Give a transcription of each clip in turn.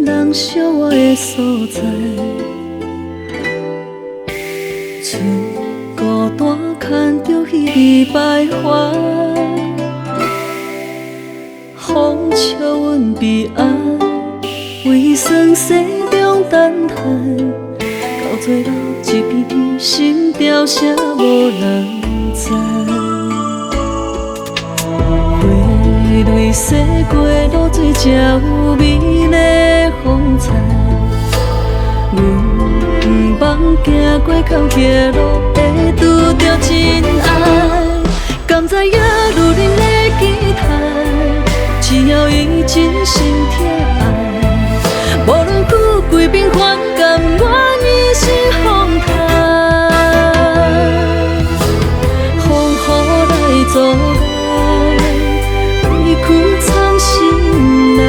人相爱的所在，剩孤单牵着彼味徘徊，风笑阮悲哀，为酸涩中等待，到最后一片片心凋谢无人知。花蕊洗过露水，才有美丽风采。阮不茫行过坎坷路，会拄着真爱。甘知影女人的期待，只要伊真心疼爱，无论富贵平凡，甘愿一生风台。风雨来作来，委屈藏心内，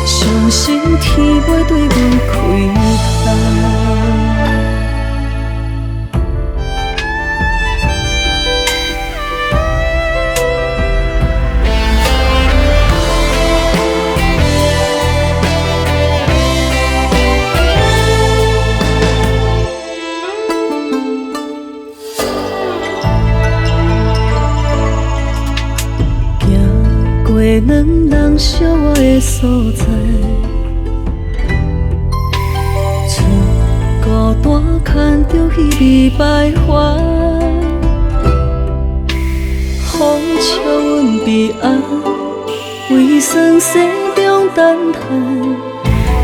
相信天袂对阮开台。过两人相爱的所在，剩孤单牵着彼味徘徊，风笑阮悲哀，为酸涩中等待，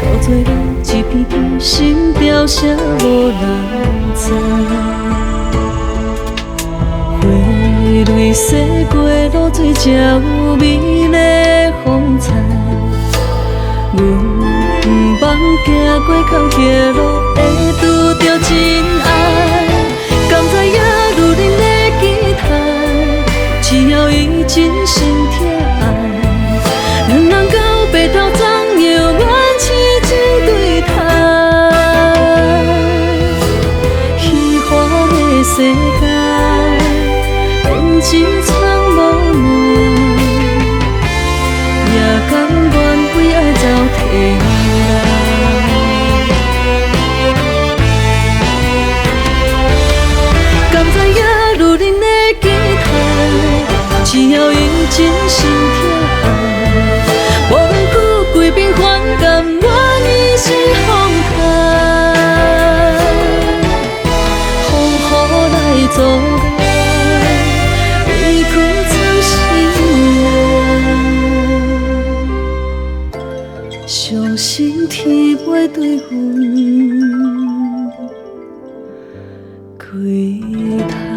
到最后一片片心凋谢无人知。花蕊洗过露水，才有美丽风采。阮不茫行过坎坷路，会拄着真爱。甘知影女人的期待，只要伊真心疼爱，两人到白头总永远痴情对待。虚幻的世界，真藏无奈，也甘愿为爱走天涯。甘知影女人的期待，只要伊真心疼爱，无论富贵平凡，甘愿一生风台。风雨来作来，委屈藏心内，相信天袂对阮开台。